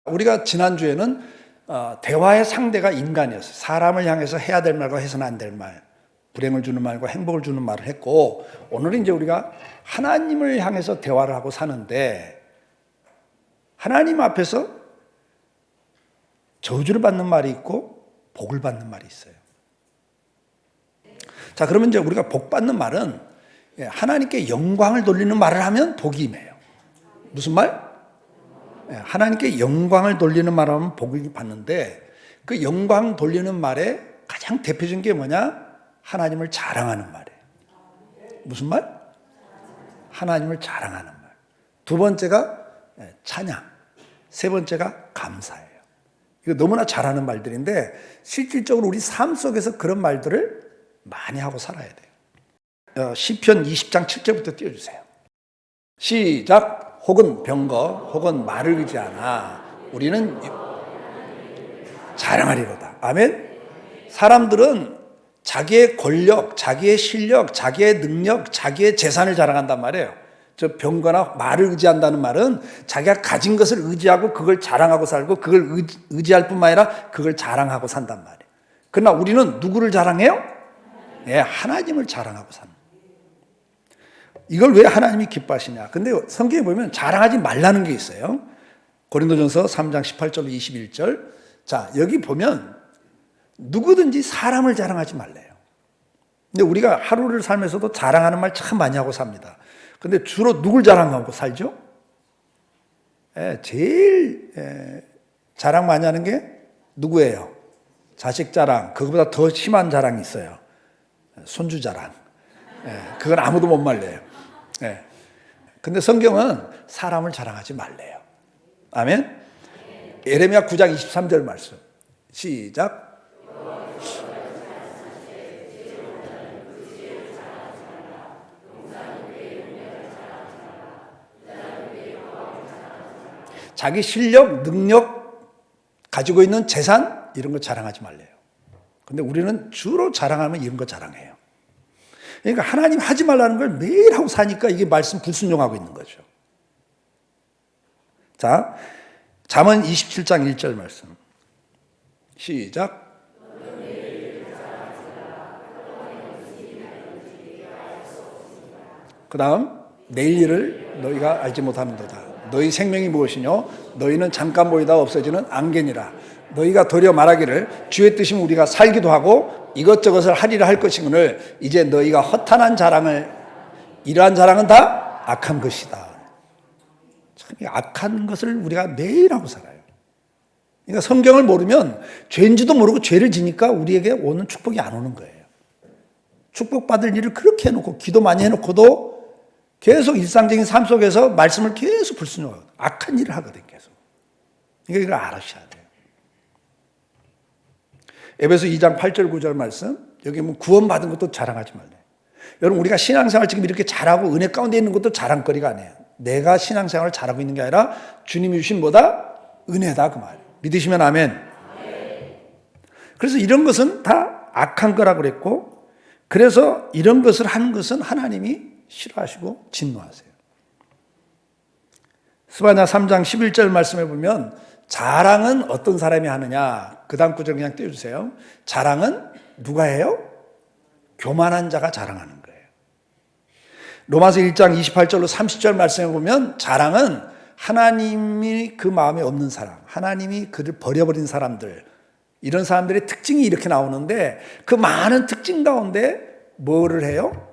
우리가 지난주에는 대화의 상대가 인간이었어요. 사람을 향해서 해야 될 말과 해서는 안 될 말, 불행을 주는 말과 행복을 주는 말을 했고, 오늘은 이제 우리가 하나님을 향해서 대화를 하고 사는데, 하나님 앞에서 저주를 받는 말이 있고 복을 받는 말이 있어요. 자, 그러면 이제 우리가 복 받는 말은 하나님께 영광을 돌리는 말을 하면 복이 임해요. 무슨 말? 하나님께 영광을 돌리는 말을 하면 복을 받는데, 그 영광 돌리는 말의 가장 대표적인 게 뭐냐? 하나님을 자랑하는 말이에요. 무슨 말? 하나님을 자랑하는 말. 두 번째가 찬양. 세 번째가 감사예요. 이거 너무나 잘하는 말들인데 실질적으로 우리 삶 속에서 그런 말들을 많이 하고 살아야 돼요. 시편 20장 7절부터 띄워주세요. 시작. 혹은 병거 혹은 말을 의지하나 우리는 자랑하리로다. 아멘. 사람들은 자기의 권력, 자기의 실력, 자기의 능력, 자기의 재산을 자랑한단 말이에요. 저 병거나 말을 의지한다는 말은 자기가 가진 것을 의지하고 그걸 자랑하고 살고, 그걸 의지할 뿐만 아니라 그걸 자랑하고 산단 말이에요. 그러나 우리는 누구를 자랑해요? 하나님을 자랑하고 사는. 이걸 왜 하나님이 기뻐하시냐? 근데 성경에 보면 자랑하지 말라는 게 있어요. 고린도전서 3장 18절 21절. 자, 여기 보면 누구든지 사람을 자랑하지 말래요. 근데 우리가 하루를 살면서도 자랑하는 말 참 많이 하고 삽니다. 근데 주로 누굴 자랑하고 살죠? 제일 자랑 많이 하는 게 누구예요? 자식 자랑. 그거보다 더 심한 자랑이 있어요. 손주 자랑. 그건 아무도 못 말려요. 근데 성경은 사람을 자랑하지 말래요. 아멘. 예레미야 9장 23절 말씀. 시작. 자기 실력, 능력, 가지고 있는 재산 이런 거 자랑하지 말래요. 근데 우리는 주로 자랑하면 이런 거 자랑해요. 그러니까 하나님 하지 말라는 걸 매일 하고 사니까 이게 말씀 불순종하고 있는 거죠. 자, 잠언 27장 1절 말씀. 시작. 그 다음, 내일 일을 너희가 알지 못하는도다. 너희 생명이 무엇이뇨? 너희는 잠깐 보이다 없어지는 안개니라. 너희가 도리어 말하기를 주의 뜻이면 우리가 살기도 하고 이것저것을 하리라 할 것이거늘 이제 너희가 허탄한 자랑을, 이러한 자랑은 다 악한 것이다. 참 악한 것을 우리가 매일 하고 살아요. 그러니까 성경을 모르면 죄인지도 모르고 죄를 지니까 우리에게 오는 축복이 안 오는 거예요. 축복받을 일을 그렇게 해놓고 기도 많이 해놓고도 계속 일상적인 삶 속에서 말씀을 계속 불순종하고 악한 일을 하거든요. 계속. 그러니까 이걸 알으셔야 돼요. 에베소 2장 8절 9절 말씀. 여기 뭐 구원받은 것도 자랑하지 말래요. 여러분, 우리가 신앙생활 지금 이렇게 잘하고 은혜 가운데 있는 것도 자랑거리가 아니에요. 내가 신앙생활을 잘하고 있는 게 아니라 주님이 주신 뭐다? 은혜다, 그 말이에요. 믿으시면 아멘. 그래서 이런 것은 다 악한 거라고 그랬고, 그래서 이런 것을 하는 것은 하나님이 싫어하시고 진노하세요. 스바냐 3장 11절 말씀에 보면 자랑은 어떤 사람이 하느냐, 그 다음 구절 그냥 띄워주세요. 자랑은 누가 해요? 교만한 자가 자랑하는 거예요. 로마서 1장 28절로 30절 말씀에 보면 자랑은 하나님이 그 마음에 없는 사람, 하나님이 그를 버려버린 사람들, 이런 사람들의 특징이 이렇게 나오는데, 그 많은 특징 가운데 뭐를 해요?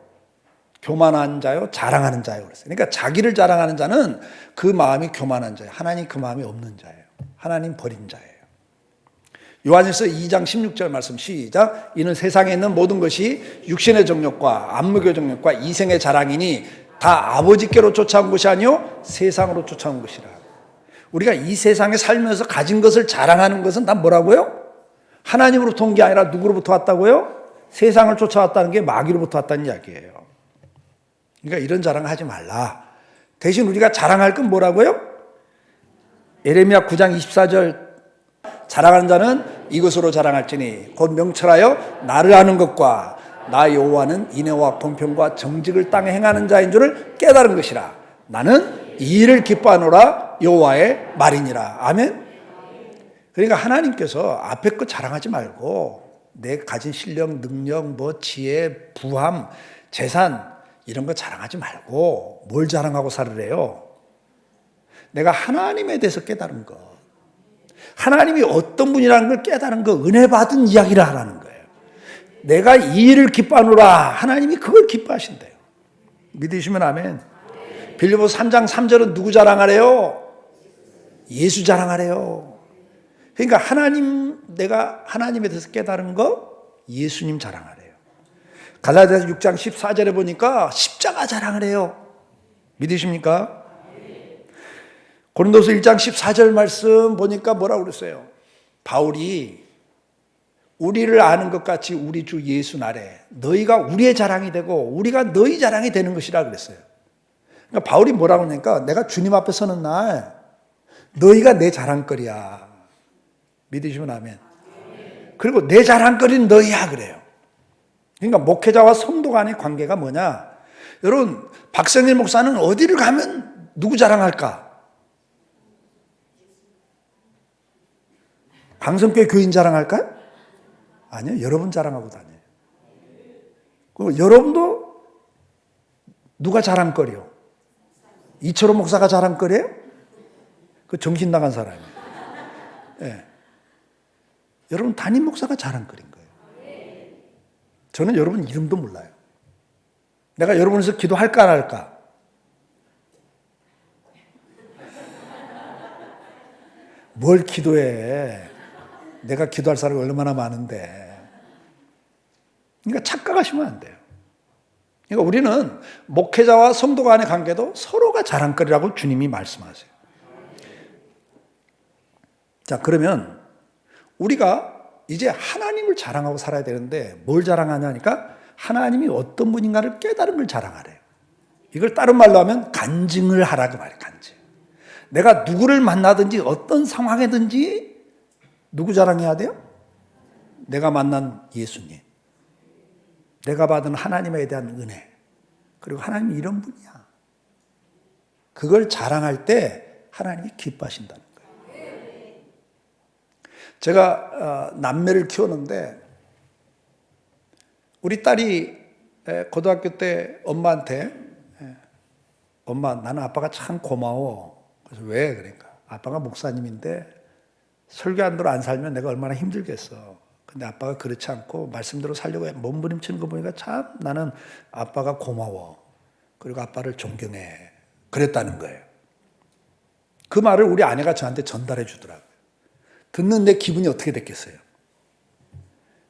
교만한 자요, 자랑하는 자요. 그랬어요. 그러니까 자기를 자랑하는 자는 그 마음이 교만한 자예요. 하나님 그 마음이 없는 자예요. 하나님 버린 자예요. 요한일서 2장 16절 말씀 시작. 이는 세상에 있는 모든 것이 육신의 정욕과 안목의 정욕과 이생의 자랑이니 다 아버지께로 쫓아온 것이 아니요 세상으로 쫓아온 것이라. 우리가 이 세상에 살면서 가진 것을 자랑하는 것은 다 뭐라고요? 하나님으로부터 온 게 아니라 누구로부터 왔다고요? 세상을 쫓아왔다는 게 마귀로부터 왔다는 이야기예요. 그러니까 이런 자랑 하지 말라. 대신 우리가 자랑할 건 뭐라고요? 예레미야 9장 24절. 자랑하는 자는 이것으로 자랑할지니 곧 명철하여 나를 아는 것과 나 여호와는 인애와 공평과 정직을 땅에 행하는 자인 줄을 깨달은 것이라. 나는 이 일을 기뻐하노라 여호와의 말이니라. 아멘. 그러니까 하나님께서 앞에 거 자랑하지 말고 내 가진 실력, 능력, 뭐 지혜, 부함, 재산 이런 거 자랑하지 말고 뭘 자랑하고 살으래요? 내가 하나님에 대해서 깨달은 것, 하나님이 어떤 분이라는 걸 깨달은 거, 은혜 받은 이야기를 하라는 거예요. 내가 이 일을 기뻐하노라. 하나님이 그걸 기뻐하신대요. 믿으시면 아멘. 빌립보서 3장 3절은 누구 자랑하래요? 예수 자랑하래요. 그러니까 내가 하나님에 대해서 깨달은 거 예수님 자랑하래요. 갈라디아서 6장 14절에 보니까 십자가 자랑하래요. 믿으십니까? 고린도서 1장 14절 말씀 보니까 뭐라고 그랬어요? 바울이 우리를 아는 것 같이 우리 주 예수 나래 너희가 우리의 자랑이 되고 우리가 너희 자랑이 되는 것이라 그랬어요. 그러니까 바울이 뭐라고 하니까 내가 주님 앞에 서는 날 너희가 내 자랑거리야. 믿으시면 아멘. 그리고 내 자랑거리는 너희야 그래요. 그러니까 목회자와 성도 간의 관계가 뭐냐? 여러분 박성일 목사는 어디를 가면 누구 자랑할까? 강성교회 교인 자랑할까요? 아니요. 여러분 자랑하고 다녀요. 그리고 여러분도 누가 자랑거리요? 이철호 목사가 자랑거리예요? 그 정신 나간 사람이에요. 네. 여러분 담임 목사가 자랑거리인 거예요. 저는 여러분 이름도 몰라요. 내가 여러분에서 기도할까 안 할까? 뭘 기도해? 내가 기도할 사람이 얼마나 많은데. 그러니까 착각하시면 안 돼요. 그러니까 우리는 목회자와 성도 간의 관계도 서로가 자랑거리라고 주님이 말씀하세요. 자, 그러면 우리가 이제 하나님을 자랑하고 살아야 되는데 뭘 자랑하냐니까 하나님이 어떤 분인가를 깨달은 걸 자랑하래요. 이걸 다른 말로 하면 간증을 하라고 말해요. 간증. 내가 누구를 만나든지 어떤 상황이든지 누구 자랑해야 돼요? 내가 만난 예수님. 내가 받은 하나님에 대한 은혜. 그리고 하나님이 이런 분이야. 그걸 자랑할 때 하나님이 기뻐하신다는 거예요. 제가 남매를 키우는데 우리 딸이 고등학교 때 엄마한테 엄마 나는 아빠가 참 고마워. 그래서 왜? 그러니까 아빠가 목사님인데 설교한대로 안 살면 내가 얼마나 힘들겠어. 근데 아빠가 그렇지 않고 말씀대로 살려고 몸부림치는 거 보니까 참 나는 아빠가 고마워. 그리고 아빠를 존경해. 그랬다는 거예요. 그 말을 우리 아내가 저한테 전달해 주더라고요. 듣는 내 기분이 어떻게 됐겠어요?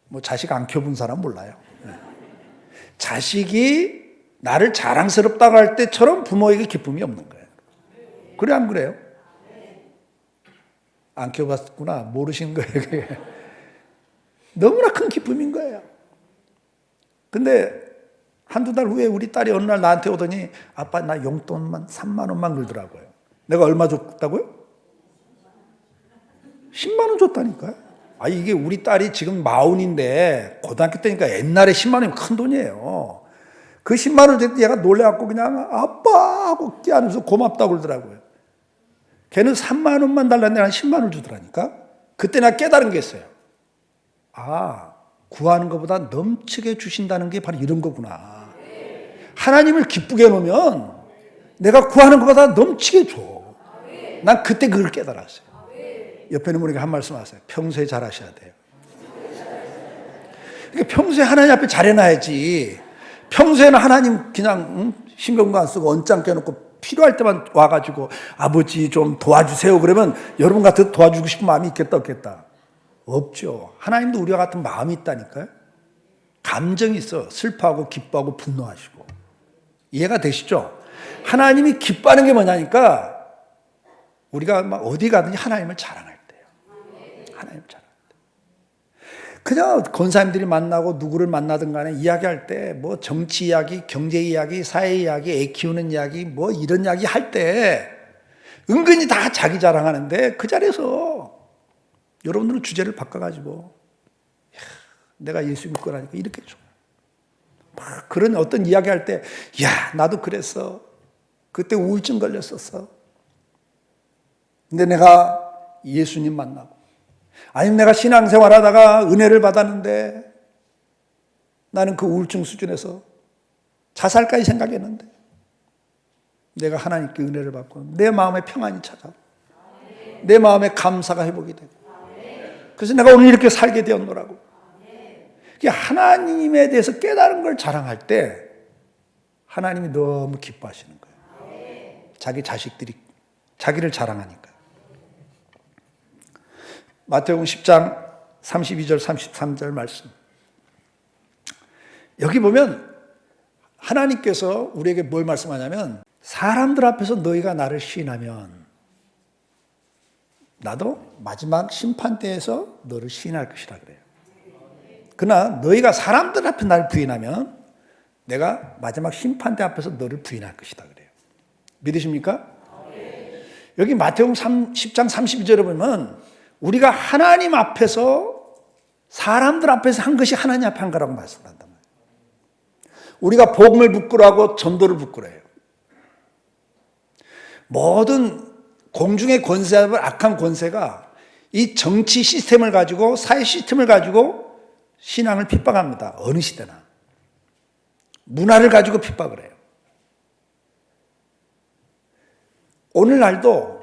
뭐 자식 안 키워본 사람 몰라요. 자식이 나를 자랑스럽다고 할 때처럼 부모에게 기쁨이 없는 거예요. 그래 안 그래요? 안 키워봤구나. 모르시는 거예요. 그게. 너무나 큰 기쁨인 거예요. 근데 한두 달 후에 우리 딸이 어느 날 나한테 오더니 아빠 나 용돈만 3만 원만 걸더라고요. 내가 얼마 줬다고요? 10만 원 줬다니까요. 아 이게 우리 딸이 지금 40인데 고등학교 때니까 옛날에 10만 원이면 큰 돈이에요. 그 10만 원 줄 때 얘가 놀래갖고 그냥 아빠 하고 끼안으면서 고맙다고 그러더라고요. 걔는 3만 원만 달라는데 한 10만 원을 주더라니까. 그때 내가 깨달은 게 있어요. 아, 구하는 것보다 넘치게 주신다는 게 바로 이런 거구나. 하나님을 기쁘게 해놓으면 내가 구하는 것보다 넘치게 줘. 난 그때 그걸 깨달았어요. 옆에 있는 분에게 한 말씀 하세요. 평소에 잘하셔야 돼요. 그러니까 평소에 하나님 앞에 잘해놔야지. 평소에는 하나님 그냥 신경도 안 쓰고 언짢게 해놓고 필요할 때만 와가지고 아버지 좀 도와주세요. 그러면 여러분 같은 도와주고 싶은 마음이 있겠다 없겠다? 없죠. 하나님도 우리와 같은 마음이 있다니까요. 감정이 있어. 슬퍼하고 기뻐하고 분노하시고. 이해가 되시죠? 하나님이 기뻐하는 게 뭐냐니까 우리가 막 어디 가든지 하나님을 자랑할 때요. 하나님을 자랑할 때. 그냥 권사님들이 만나고 누구를 만나든 간에 이야기할 때 뭐 정치 이야기, 경제 이야기, 사회 이야기, 애 키우는 이야기 뭐 이런 이야기 할 때 은근히 다 자기 자랑하는데 그 자리에서 여러분들은 주제를 바꿔가지고 내가 예수 믿고 나니까 이렇게 좋아. 막 그런 어떤 이야기 할 때 야 나도 그랬어. 그때 우울증 걸렸었어. 근데 내가 예수님 만나고 아니면 내가 신앙생활 하다가 은혜를 받았는데 나는 그 우울증 수준에서 자살까지 생각했는데 내가 하나님께 은혜를 받고 내 마음에 평안이 찾아오고 내 마음에 감사가 회복이 되고 그래서 내가 오늘 이렇게 살게 되었노라고. 하나님에 대해서 깨달은 걸 자랑할 때 하나님이 너무 기뻐하시는 거예요. 자기 자식들이 자기를 자랑하니까. 마태복음 10장 32절 33절 말씀. 여기 보면 하나님께서 우리에게 뭘 말씀하냐면 사람들 앞에서 너희가 나를 시인하면 나도 마지막 심판대에서 너를 시인할 것이라 그래요. 그러나 너희가 사람들 앞에 나를 부인하면 내가 마지막 심판대 앞에서 너를 부인할 것이다 그래요. 믿으십니까? 여기 마태복음 10장 32절에 보면 우리가 하나님 앞에서 사람들 앞에서 한 것이 하나님 앞에 한 거라고 말씀한단 말이에요. 우리가 복음을 부끄러워하고 전도를 부끄러워해요. 모든 공중의 권세와 악한 권세가 이 정치 시스템을 가지고 사회 시스템을 가지고 신앙을 핍박합니다. 어느 시대나. 문화를 가지고 핍박을 해요. 오늘날도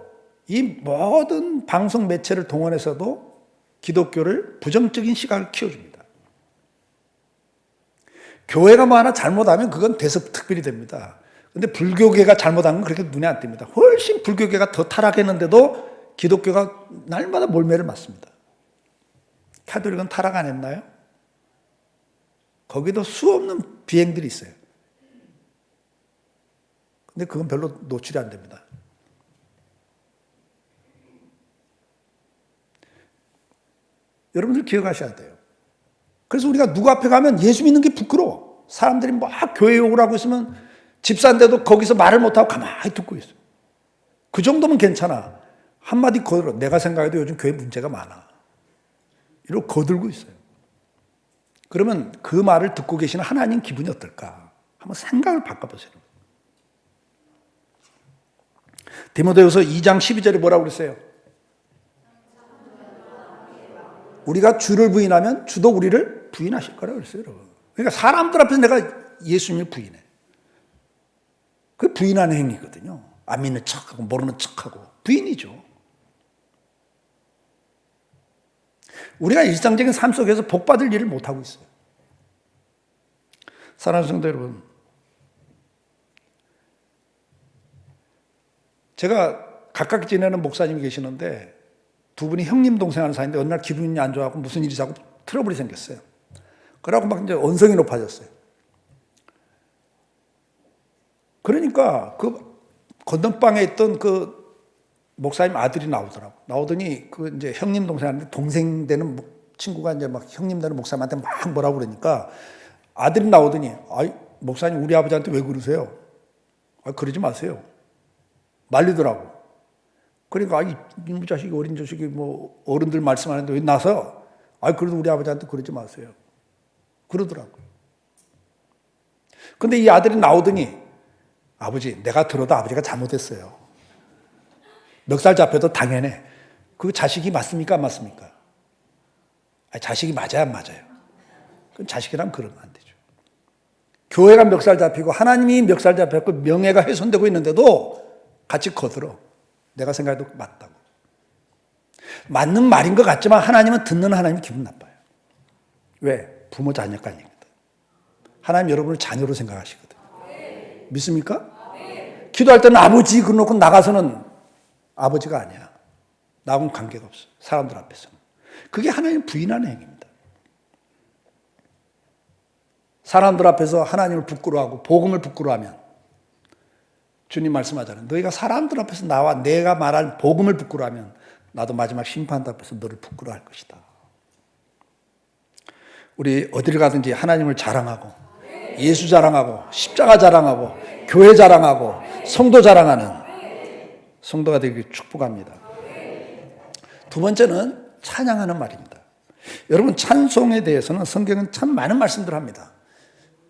이 모든 방송 매체를 동원해서도 기독교를 부정적인 시각을 키워줍니다. 교회가 뭐 하나 잘못하면 그건 대서특별히 됩니다. 근데 불교계가 잘못한 건 그렇게 눈에 안 띕니다. 훨씬 불교계가 더 타락했는데도 기독교가 날마다 몰매를 맞습니다. 카톨릭은 타락 안 했나요? 거기도 수없는 비행들이 있어요. 근데 그건 별로 노출이 안 됩니다. 여러분들 기억하셔야 돼요. 그래서 우리가 누구 앞에 가면 예수 믿는 게 부끄러워. 사람들이 막 교회 욕을 하고 있으면 집사인데도 거기서 말을 못하고 가만히 듣고 있어요. 그 정도면 괜찮아. 한마디 거들어. 내가 생각해도 요즘 교회 문제가 많아. 이러고 거들고 있어요. 그러면 그 말을 듣고 계시는 하나님 기분이 어떨까? 한번 생각을 바꿔보세요. 디모데후서 2장 12절에 뭐라고 그랬어요? 우리가 주를 부인하면 주도 우리를 부인하실 거라고 그랬어요. 여러분. 그러니까 사람들 앞에서 내가 예수님을 부인해. 그게 부인하는 행위거든요. 안 믿는 척하고 모르는 척하고 부인이죠. 우리가 일상적인 삶 속에서 복받을 일을 못하고 있어요. 사랑하는 성도 여러분, 제가 가깝게 지내는 목사님이 계시는데 두 분이 형님 동생 하는 사이인데 어느 날 기분이 안 좋아하고 무슨 일이 자꾸 트러블이 생겼어요. 그러고 막 이제 언성이 높아졌어요. 그러니까 그 건너방에 있던 그 목사님 아들이 나오더라고. 나오더니 그 이제 형님 동생한테 동생 되는 친구가 이제 막 형님 되는 목사님한테 막 뭐라고 그러니까 아들이 나오더니 아이 목사님 우리 아버지한테 왜 그러세요? 아 그러지 마세요. 말리더라고. 그러니까 이 자식이 어린 자식이 뭐 어른들 말씀하는데 왜 나서 아 그래도 우리 아버지한테 그러지 마세요. 그러더라고요. 근데 이 아들이 나오더니 아버지 내가 들어도 아버지가 잘못했어요. 멱살 잡혀도 당연해. 그 자식이 맞습니까? 안 맞습니까? 아니, 자식이 맞아야 안 맞아요. 그럼 자식이라면 그러면 안 되죠. 교회가 멱살 잡히고 하나님이 멱살 잡혔고 명예가 훼손되고 있는데도 같이 거들어. 내가 생각해도 맞다고. 맞는 말인 것 같지만 하나님은 듣는 하나님이 기분 나빠요. 왜? 부모 자녀 관계입니다. 하나님 여러분을 자녀로 생각하시거든요. 믿습니까? 기도할 때는 아버지 그러놓고 나가서는 아버지가 아니야. 나하고는 관계가 없어. 사람들 앞에서는. 그게 하나님 부인하는 행위입니다. 사람들 앞에서 하나님을 부끄러워하고 복음을 부끄러워하면 주님 말씀하잖아요. 너희가 사람들 앞에서 나와 내가 말한 복음을 부끄러워하면 나도 마지막 심판대 앞에서 너를 부끄러워할 것이다. 우리 어디를 가든지 하나님을 자랑하고 예수 자랑하고 십자가 자랑하고 교회 자랑하고 성도 자랑하는 성도가 되기를 축복합니다. 두 번째는 찬양하는 말입니다. 여러분 찬송에 대해서는 성경은 참 많은 말씀들을 합니다.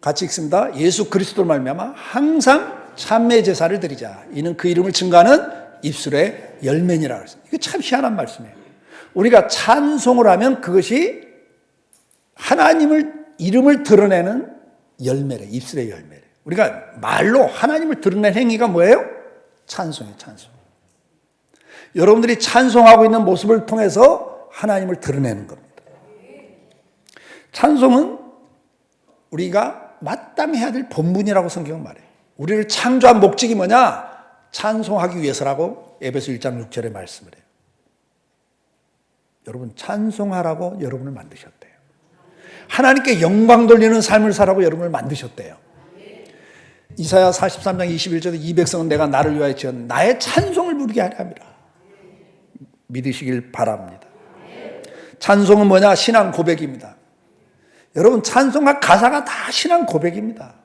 같이 읽습니다. 예수 그리스도를 말미암아 항상 찬미 제사를 드리자. 이는 그 이름을 증거하는 입술의 열매니라 그랬어요. 이게 참 희한한 말씀이에요. 우리가 찬송을 하면 그것이 하나님을 이름을 드러내는 열매래. 입술의 열매래. 우리가 말로 하나님을 드러내는 행위가 뭐예요? 찬송이에요. 찬송. 여러분들이 찬송하고 있는 모습을 통해서 하나님을 드러내는 겁니다. 찬송은 우리가 마땅히 해야 될 본분이라고 성경은 말해요. 우리를 창조한 목적이 뭐냐? 찬송하기 위해서라고 에베소 1장 6절에 말씀을 해요. 여러분 찬송하라고 여러분을 만드셨대요. 하나님께 영광 돌리는 삶을 살라고 여러분을 만드셨대요. 이사야 43장 21절에 이 백성은 내가 나를 위하여 지은 나의 찬송을 부르게 하려 함이라. 믿으시길 바랍니다. 찬송은 뭐냐? 신앙 고백입니다. 여러분 찬송과 가사가 다 신앙 고백입니다.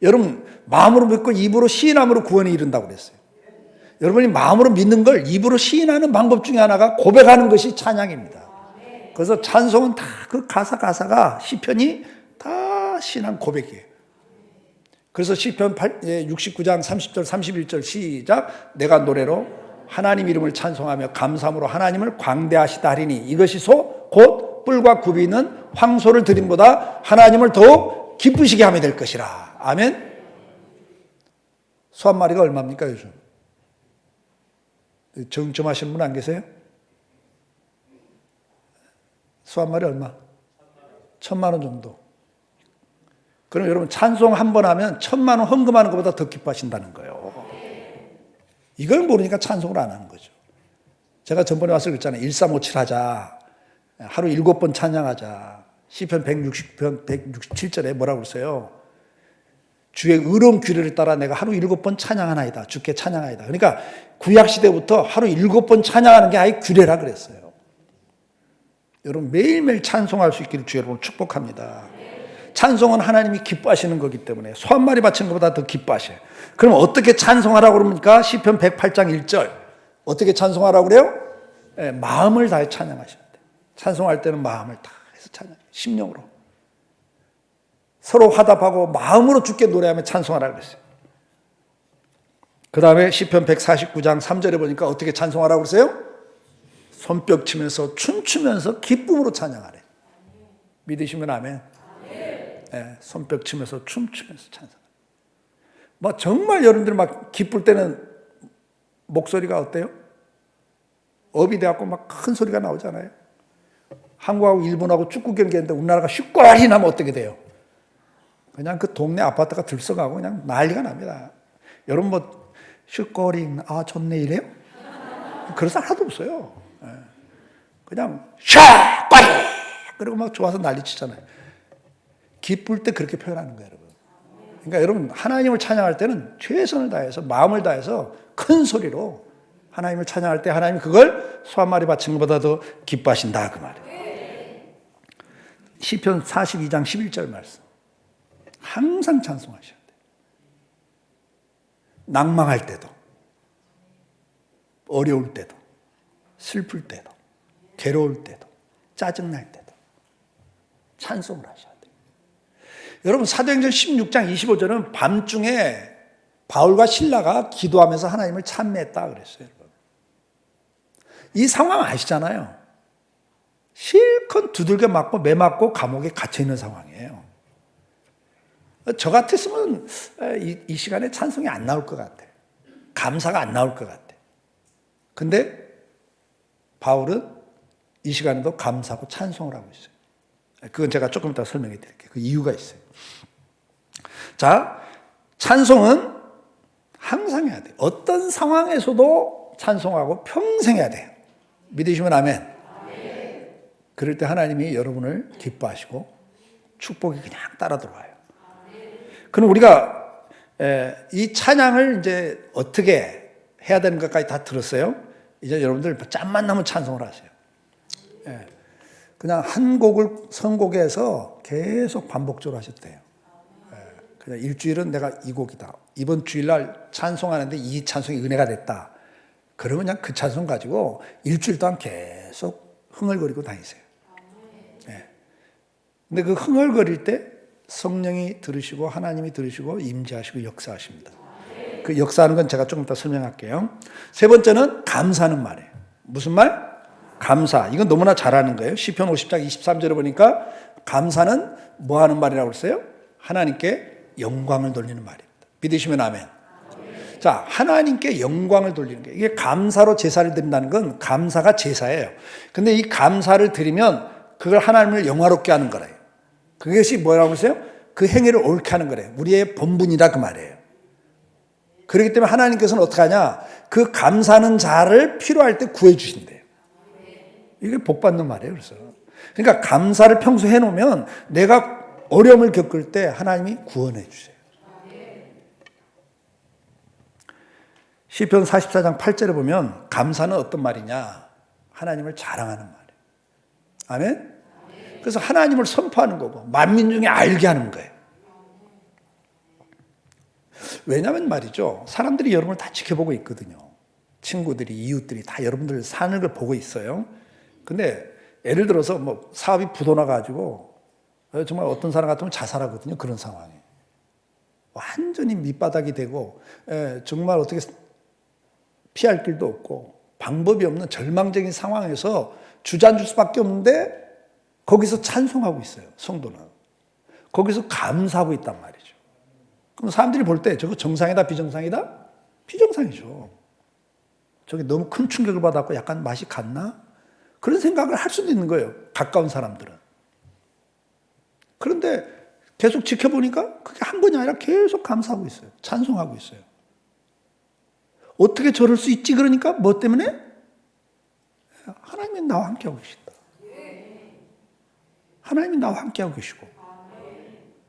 여러분 마음으로 믿고 입으로 시인함으로 구원에 이른다고 그랬어요. 여러분이 마음으로 믿는 걸 입으로 시인하는 방법 중에 하나가 고백하는 것이 찬양입니다. 그래서 찬송은 다 그 가사가 시편이 다 신앙 고백이에요. 그래서 시편 69장 30절 31절 시작. 내가 노래로 하나님 이름을 찬송하며 감사함으로 하나님을 광대하시다 하리니 이것이 곧 뿔과 굽이 있는 황소를 드림보다 하나님을 더욱 기쁘시게 하면 될 것이라. 아멘. 소 한 마리가 얼마입니까 요즘? 정점하시는 분 안 계세요? 소 한 마리 얼마? 1,000만 원 정도. 그럼 여러분 찬송 한 번 하면 1,000만 원 헌금하는 것보다 더 기뻐하신다는 거예요. 이걸 모르니까 찬송을 안 하는 거죠. 제가 전번에 와서 그랬잖아요. 1357 하자. 하루 7번 찬양하자. 시편 160편 167절에 뭐라고 그랬어요? 주의 의로운 규례를 따라 내가 하루 7번 찬양하나이다. 주께 찬양하이다. 그러니까 구약시대부터 하루 7번 찬양하는 게 아예 규례라 그랬어요. 여러분 매일매일 찬송할 수 있기를 주 여러분 축복합니다. 찬송은 하나님이 기뻐하시는 거기 때문에 소 한 마리 바치는 것보다 더 기뻐하셔요. 그럼 어떻게 찬송하라고 그럽니까? 시편 108장 1절 어떻게 찬송하라고 그래요? 네, 마음을 다해 찬양하셔야 돼요. 찬송할 때는 마음을 다해서 찬양, 심령으로 서로 화답하고 마음으로 주께 노래하며 찬송하라고 그랬어요. 그 다음에 시편 149장 3절에 보니까 어떻게 찬송하라고 그랬어요? 손뼉 치면서 춤추면서 기쁨으로 찬양하래. 믿으시면 아멘. 네, 손뼉 치면서 춤추면서 찬양. 뭐 정말 여러분들 막 기쁠 때는 목소리가 어때요? 업이 돼갖고 막 큰 소리가 나오잖아요. 한국하고 일본하고 축구 경기했는데 우리나라가 슛골이 나면 어떻게 돼요? 그냥 그 동네 아파트가 들썩하고 그냥 난리가 납니다. 여러분 뭐 슛골이 좋네 이래요? 그런 사람 하나도 없어요. 그냥 슛골이 그리고 막 좋아서 난리치잖아요. 기쁠 때 그렇게 표현하는 거예요, 여러분. 그러니까 여러분 하나님을 찬양할 때는 최선을 다해서 마음을 다해서 큰 소리로 하나님을 찬양할 때 하나님이 그걸 소 한 마리 바친 것보다 더 기뻐하신다 그 말이에요. 시편 42장 11절 말씀. 항상 찬송하셔야 돼요. 낭망할 때도 어려울 때도 슬플 때도 괴로울 때도 짜증날 때도 찬송을 하셔야 돼요. 여러분 사도행전 16장 25절은 밤중에 바울과 실라가 기도하면서 하나님을 찬미했다 그랬어요. 여러분. 이 상황 아시잖아요. 실컷 두들겨 맞고 매 맞고 감옥에 갇혀 있는 상황이에요. 저 같았으면 이 시간에 찬송이 안 나올 것 같아. 감사가 안 나올 것 같아. 근데 바울은 이 시간에도 감사하고 찬송을 하고 있어요. 그건 제가 조금 이따 설명해 드릴게요. 그 이유가 있어요. 자, 찬송은 항상 해야 돼요. 어떤 상황에서도 찬송하고 평생 해야 돼요. 믿으시면 아멘. 그럴 때 하나님이 여러분을 기뻐하시고 축복이 그냥 따라 들어와요. 그럼 우리가 이 찬양을 이제 어떻게 해야 되는 것까지 다 들었어요. 이제 여러분들 짬만 나면 찬송을 하세요. 그냥 한 곡을 선곡해서 계속 반복적으로 하셨대요. 그냥 일주일은 내가 이 곡이다. 이번 주일날 찬송하는데 이 찬송이 은혜가 됐다. 그러면 그냥 그 찬송 가지고 일주일 동안 계속 흥얼거리고 다니세요. 근데 그 흥얼거릴 때 성령이 들으시고 하나님이 들으시고 임재하시고 역사하십니다. 그 역사하는 건 제가 조금 이따 설명할게요. 세 번째는 감사하는 말이에요. 무슨 말? 감사. 이건 너무나 잘 아는 거예요. 시편 50장 23절에 보니까 감사는 뭐 하는 말이라고 그랬어요? 하나님께 영광을 돌리는 말입니다. 믿으시면 아멘. 자, 하나님께 영광을 돌리는 게 이게 감사로 제사를 드린다는 건 감사가 제사예요. 근데 이 감사를 드리면 그걸 하나님을 영화롭게 하는 거래요. 그것이 뭐라고 했어요? 그 행위를 옳게 하는 거래요. 우리의 본분이다 그 말이에요. 그렇기 때문에 하나님께서는 어떻게 하냐? 그 감사하는 자를 필요할 때 구해 주신대요. 이게 복 받는 말이에요. 그래서 그러니까 감사를 평소에 해놓으면 내가 어려움을 겪을 때 하나님이 구원해 주세요. 시편 44장 8절에 보면 감사는 어떤 말이냐? 하나님을 자랑하는 말이에요. 아멘? 그래서 하나님을 선포하는 거고 만민 중에 알게 하는 거예요. 왜냐하면 말이죠. 사람들이 여러분을 다 지켜보고 있거든요. 친구들이, 이웃들이 다 여러분들 사는 걸 보고 있어요. 근데 예를 들어서 뭐 사업이 부도나가지고 정말 어떤 사람 같으면 자살하거든요. 그런 상황에. 완전히 밑바닥이 되고 정말 어떻게 피할 길도 없고 방법이 없는 절망적인 상황에서 주저앉을 수밖에 없는데 거기서 찬송하고 있어요. 성도는. 거기서 감사하고 있단 말이죠. 그럼 사람들이 볼 때 저거 정상이다 비정상이다? 비정상이죠. 저게 너무 큰 충격을 받았고 약간 맛이 갔나? 그런 생각을 할 수도 있는 거예요. 가까운 사람들은. 그런데 계속 지켜보니까 그게 한 번이 아니라 계속 감사하고 있어요. 찬송하고 있어요. 어떻게 저럴 수 있지? 그러니까 뭐 때문에? 하나님이 나와 함께하고 계신다. 하나님이 나와 함께하고 계시고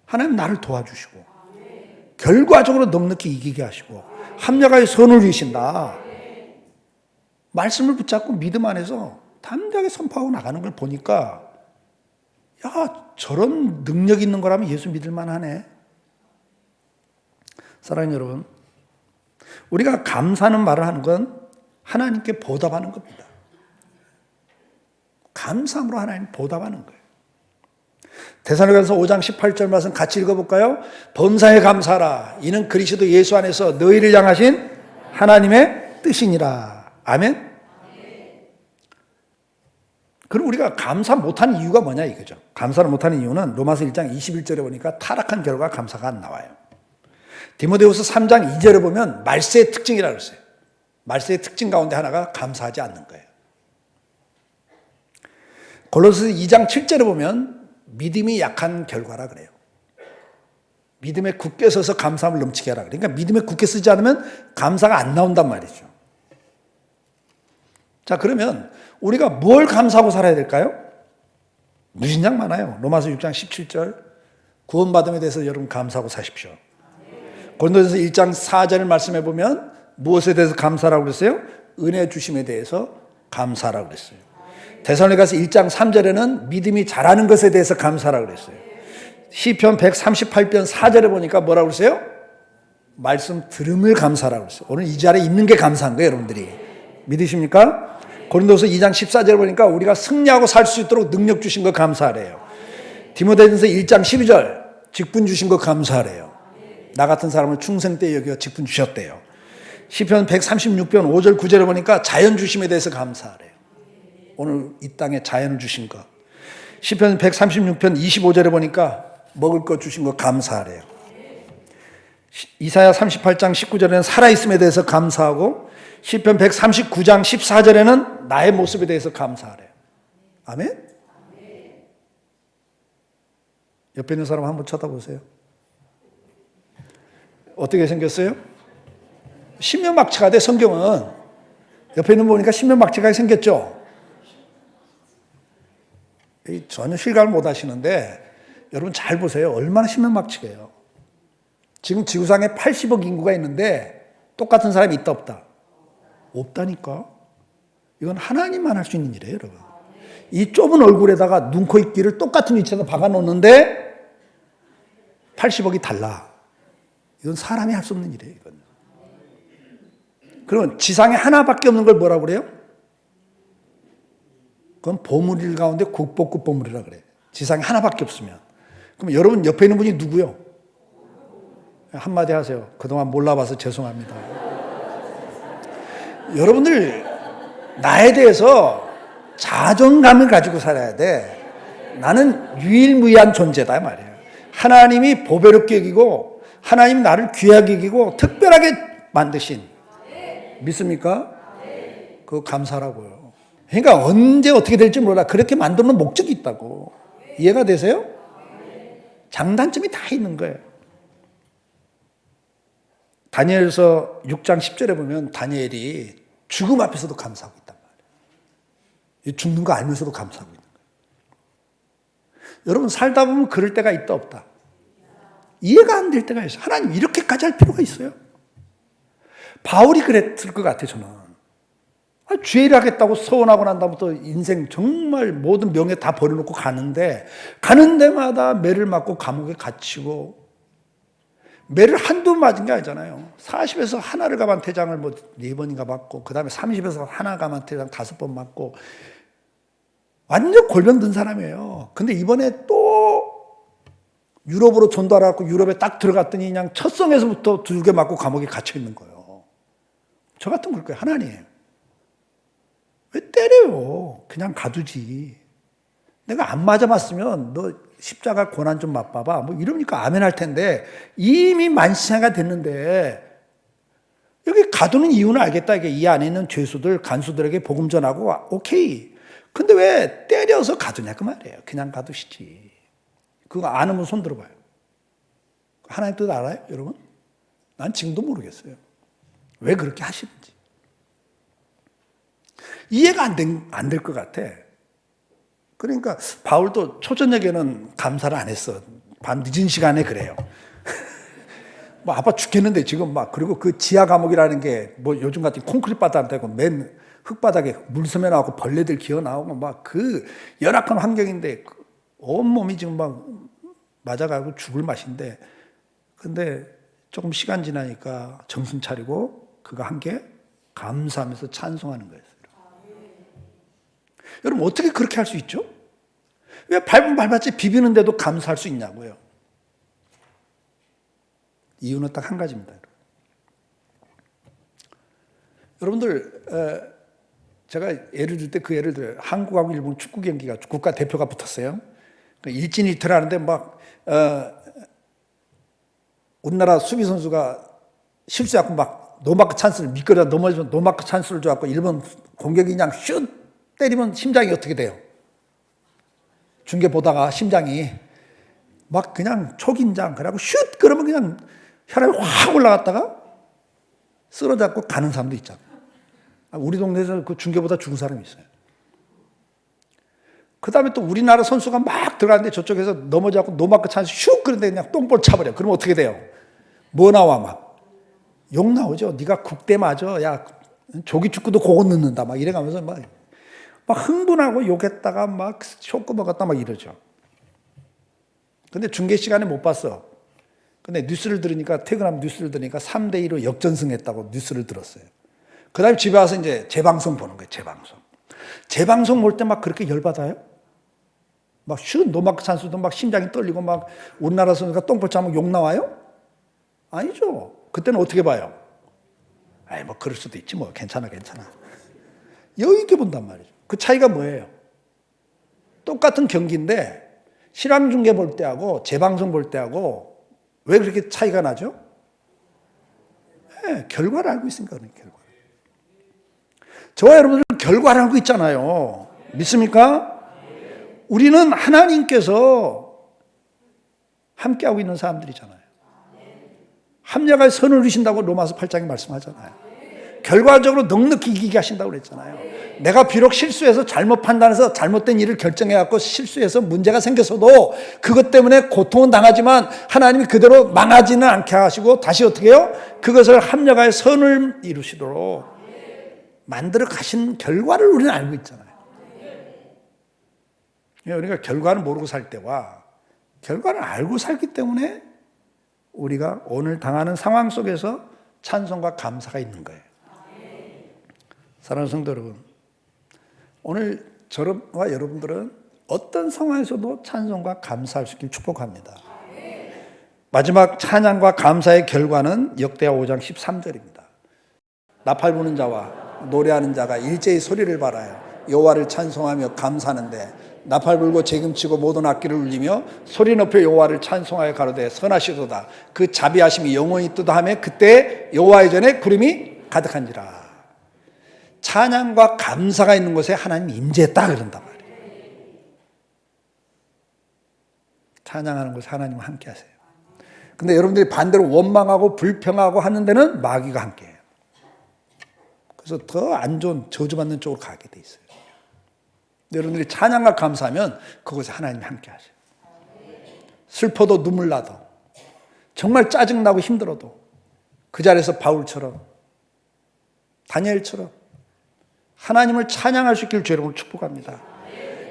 하나님 나를 도와주시고 결과적으로 넉넉히 이기게 하시고 합력하여 선을 이루신다. 말씀을 붙잡고 믿음 안에서 담대하게 선포하고 나가는 걸 보니까 야, 저런 능력 있는 거라면 예수 믿을 만하네. 사랑하는 여러분, 우리가 감사하는 말을 하는 건 하나님께 보답하는 겁니다. 감사함으로 하나님 보답하는 거예요. 데살로니가서 5장 18절 말씀 같이 읽어볼까요? 범사에 감사하라. 이는 그리스도 예수 안에서 너희를 향하신 하나님의 뜻이니라. 아멘? 그럼 우리가 감사 못하는 이유가 뭐냐 이거죠. 감사를 못하는 이유는 로마서 1장 21절에 보니까 타락한 결과 감사가 안 나와요. 디모데후서 3장 2절에 보면 말세의 특징이라고 했어요. 말세의 특징 가운데 하나가 감사하지 않는 거예요. 골로새서 2장 7절에 보면 믿음이 약한 결과라 그래요. 믿음에 굳게 서서 감사함을 넘치게 하라. 그러니까 믿음에 굳게 서지 않으면 감사가 안 나온단 말이죠. 자, 그러면 우리가 뭘 감사하고 살아야 될까요? 무진장 많아요. 로마서 6장 17절 구원받음에 대해서 여러분 감사하고 사십시오. 고린도전서 1장 4절을 말씀해 보면 무엇에 대해서 감사라고 그랬어요? 은혜 주심에 대해서 감사라고 그랬어요. 데살로니가서 1장 3절에는 믿음이 자라는 것에 대해서 감사라고 그랬어요. 시편 138편 4절에 보니까 뭐라고 그랬어요? 말씀 들음을 감사라고 그랬어요. 오늘 이 자리에 있는 게 감사한 거예요, 여러분들이. 믿으십니까? 고린도서 2장 14절에 보니까 우리가 승리하고 살 수 있도록 능력 주신 거 감사하래요. 디모데전서 1장 12절 직분 주신 거 감사하래요. 나 같은 사람을 충성 때 여겨 직분 주셨대요. 시편 136편 5절 9절에 보니까 자연 주심에 대해서 감사하래요. 오늘 이 땅에 자연을 주신 거. 시편 136편 25절에 보니까 먹을 것 주신 거 감사하래요. 이사야 38장 19절에는 살아있음에 대해서 감사하고 시편 139장 14절에는 나의 모습에 대해서 감사하래요. 아멘? 옆에 있는 사람 한번 쳐다보세요. 어떻게 생겼어요? 신명막치가 돼. 성경은 옆에 있는 거 보니까 신명막치가 생겼죠. 전혀 실감을 못 하시는데 여러분 잘 보세요. 얼마나 신명막치게요. 지금 지구상에 80억 인구가 있는데 똑같은 사람이 있다 없다? 없다니까. 이건 하나님만 할 수 있는 일이에요, 여러분. 이 좁은 얼굴에다가 눈, 코, 입, 귀를 똑같은 위치에서 박아놓는데 80억이 달라. 이건 사람이 할 수 없는 일이에요, 이건. 그러면 지상에 하나밖에 없는 걸 뭐라고 그래요? 그건 보물일 가운데 국보급 보물이라 그래. 지상에 하나밖에 없으면. 그럼 여러분 옆에 있는 분이 누구요? 한마디 하세요. 그동안 몰라봐서 죄송합니다. 여러분들 나에 대해서 자존감을 가지고 살아야 돼. 나는 유일무이한 존재다 말이에요. 하나님이 보배롭게 여기고 하나님 나를 귀하게 여기고 특별하게 만드신, 믿습니까? 그거 감사라고요. 그러니까 언제 어떻게 될지 몰라. 그렇게 만드는 목적이 있다고. 이해가 되세요? 장단점이 다 있는 거예요. 다니엘서 6장 10절에 보면 다니엘이 죽음 앞에서도 감사하고 있단 말이에요. 죽는 거 알면서도 감사하고 있는 거예요. 여러분 살다 보면 그럴 때가 있다 없다. 이해가 안 될 때가 있어요. 하나님 이렇게까지 할 필요가 있어요? 바울이 그랬을 것 같아요. 저는 죄를 하겠다고 서원하고 난 다음부터 인생 정말 모든 명예 다 버려놓고 가는 데마다 매를 맞고 감옥에 갇히고, 매를 한두 맞은 게 아니잖아요. 40에서 하나를 가만 태장을 뭐 4번인가 맞고, 그 다음에 30에서 하나 가만 태장 5번 맞고, 완전 골병 든 사람이에요. 근데 이번에 또 유럽으로 전도하러 갔고 유럽에 딱 들어갔더니 그냥 첫 성에서부터 2개 맞고 감옥에 갇혀 있는 거예요. 저 같으면 그럴 거예요. 하나님 왜 때려요? 그냥 가두지. 내가 안 맞아봤으면 너 십자가 고난 좀 맛봐봐. 뭐 이러니까 아멘 할 텐데 이미 만시가 됐는데 여기 가두는 이유는 알겠다. 이게 이 안에 있는 죄수들, 간수들에게 복음 전하고 오케이. 근데 왜 때려서 가두냐 그 말이에요. 그냥 가두시지. 그거 아는 손 들어봐요. 하나님 뜻 알아요, 여러분? 난 지금도 모르겠어요. 왜 그렇게 하시는지. 이해가 안 될 것 같아. 그러니까 바울도 초저녁에는 감사를 안 했어. 밤 늦은 시간에 그래요. 뭐 아파 죽겠는데 지금 막, 그리고 그 지하 감옥이라는 게 뭐 요즘 같은 콘크리트 바닥 되고 맨 흙바닥에 물섬에 나오고 벌레들 기어 나오고 막 그 열악한 환경인데 온몸이 지금 막 맞아가고 죽을 맛인데, 근데 조금 시간 지나니까 정신 차리고 그거 한 게 감사하면서 찬송하는 거예요. 여러분 어떻게 그렇게 할 수 있죠? 왜 밟으면 밟았지 비비는데도 감사할 수 있냐고요. 이유는 딱 한 가지입니다. 여러분들 제가 예를 들 때 그 예를 들어요. 한국하고 일본 축구 경기가 국가 대표가 붙었어요. 일진일퇴를 하는데 막 우리나라 수비 선수가 실수하고 막 노마크 찬스를 미끄러 넘어지면 노마크 찬스를 줘갖고 일본 공격이 그냥 슛 때리면 심장이 어떻게 돼요? 중계 보다가 심장이 막 그냥 초긴장, 그러고 슛 그러면 그냥 혈압이 확 올라갔다가 쓰러졌고 가는 사람도 있잖아. 우리 동네에서 그 중계보다 죽은 사람이 있어요. 그 다음에 또 우리나라 선수가 막 들어갔는데 저쪽에서 넘어져갖고 노마크 찬스 슉 그런데 그냥 똥볼 차버려. 그러면 어떻게 돼요? 뭐 나와 막? 욕 나오죠. 네가 국대 맞아. 야 조기 축구도 그거 넣는다. 막 이래가면서 막 흥분하고 욕했다가 막 쇼크 먹었다 막 이러죠. 근데 중계 시간에 못 봤어. 근데 뉴스를 들으니까, 퇴근하면 뉴스를 들으니까 3대2로 역전승했다고 뉴스를 들었어요. 그 다음에 집에 와서 이제 재방송 보는 거예요. 재방송 볼 때 막 그렇게 열받아요? 막 슛 노마크 찬스도 막 심장이 떨리고 막 우리나라 선수가 똥볼 차면 욕 나와요? 아니죠. 그때는 어떻게 봐요? 아이 뭐 그럴 수도 있지 뭐 괜찮아. 여유 있게 본단 말이죠. 그 차이가 뭐예요? 똑같은 경기인데 실황 중계 볼 때하고 재방송 볼 때하고 왜 그렇게 차이가 나죠? 네, 결과를 알고 있으니까 그런 결과. 저와 여러분들은 결과를 알고 있잖아요. 믿습니까? 우리는 하나님께서 함께하고 있는 사람들이잖아요. 합력할 선을 이루신다고 로마서 8장에 말씀하잖아요. 결과적으로 넉넉히 이기게 하신다고 그랬잖아요. 내가 비록 실수해서 잘못 판단해서 잘못된 일을 결정해갖고 실수해서 문제가 생겼어도 그것 때문에 고통은 당하지만 하나님이 그대로 망하지는 않게 하시고 다시 어떻게 해요? 그것을 합력하여 선을 이루시도록 만들어 가신 결과를 우리는 알고 있잖아요. 우리가 결과를 모르고 살 때와 결과를 알고 살기 때문에 우리가 오늘 당하는 상황 속에서 찬송과 감사가 있는 거예요. 사랑하는 성도 여러분, 오늘 저와 여러분들은 어떤 상황에서도 찬송과 감사할 수 있길 축복합니다. 마지막 찬양과 감사의 결과는 역대하 5장 13절입니다. 나팔 부는 자와 노래하는 자가 일제히 소리를 발하여 여호와를 찬송하며 감사하는데 나팔 불고 재금치고 모든 악기를 울리며 소리 높여 여호와를 찬송하여 가로되 선하시도다. 그 자비하심이 영원히 뜨다 하며 그때 여호와의 전에 구름이 가득한지라. 찬양과 감사가 있는 곳에 하나님이 임재했다 그런단 말이에요. 찬양하는 곳에 하나님은 함께 하세요. 근데 여러분들이 반대로 원망하고 불평하고 하는 데는 마귀가 함께해요. 그래서 더 안 좋은 저주받는 쪽으로 가게 돼 있어요. 여러분들이 찬양과 감사하면 그곳에 하나님이 함께 하세요. 슬퍼도 눈물 나도 정말 짜증나고 힘들어도 그 자리에서 바울처럼 다니엘처럼 하나님을 찬양할 수 있기를 주의 이름으로 축복합니다.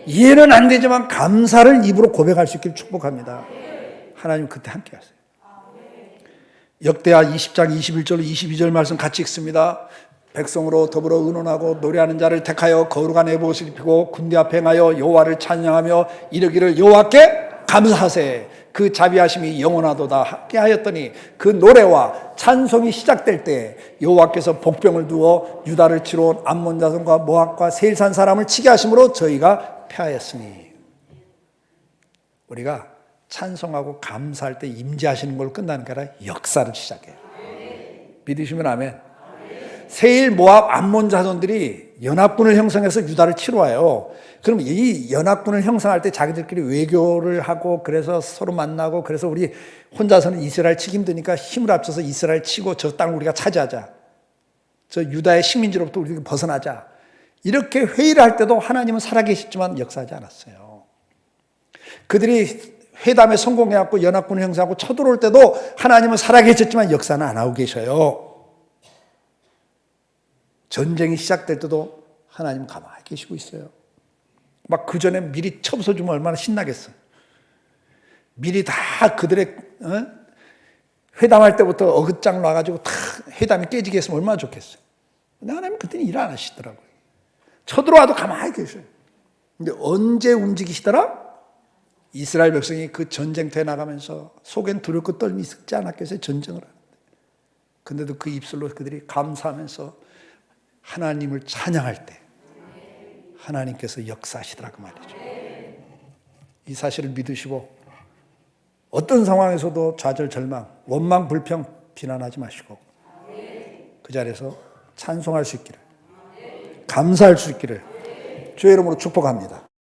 이해는 안 되지만 감사를 입으로 고백할 수 있기를 축복합니다. 하나님 그때 함께 하세요. 역대하 20장 21절 22절 말씀 같이 읽습니다. 백성으로 더불어 의논하고 노래하는 자를 택하여 거룩한 에봇을 입히고 군대 앞에 행하여 여호와를 찬양하며 이르기를 여호와께 감사하세. 그 자비하심이 영원하도다 함께 하였더니 그 노래와 찬송이 시작될 때 여호와께서 복병을 두어 유다를 치러 온 암몬 자손과 모압과 세일산 사람을 치게 하심으로 저희가 패하였으니. 우리가 찬송하고 감사할 때 임재하시는 걸로 끝나는 게 아니라 역사를 시작해요. 믿으시면 아멘. 세일, 모압, 암몬 자손들이 연합군을 형성해서 유다를 치러 와요. 그럼 이 연합군을 형성할 때 자기들끼리 외교를 하고 그래서 서로 만나고 그래서 우리 혼자서는 이스라엘 치기 힘드니까 힘을 합쳐서 이스라엘 치고 저 땅을 우리가 차지하자. 저 유다의 식민지로부터 우리가 벗어나자. 이렇게 회의를 할 때도 하나님은 살아계셨지만 역사하지 않았어요. 그들이 회담에 성공해갖고 연합군을 형성하고 쳐들어올 때도 하나님은 살아계셨지만 역사는 안 하고 계셔요. 전쟁이 시작될 때도 하나님은 가만히 계시고 있어요. 막 그 전에 미리 쳐부숴주면 얼마나 신나겠어요. 미리 다 그들의 회담할 때부터 어긋장 놔가지고 다 회담이 깨지게 했으면 얼마나 좋겠어요. 근데 하나님은 그때는 일 안 하시더라고요. 쳐들어와도 가만히 계셔요. 근데 언제 움직이시더라? 이스라엘 백성이 그 전쟁터에 나가면서 속엔 두렵고 떨미 있지 않았겠어요? 전쟁을 하는데. 근데도 그 입술로 그들이 감사하면서 하나님을 찬양할 때 하나님께서 역사하시더라고 말이죠. 이 사실을 믿으시고 어떤 상황에서도 좌절, 절망, 원망, 불평, 비난하지 마시고 그 자리에서 찬송할 수 있기를, 감사할 수 있기를 주의 이름으로 축복합니다.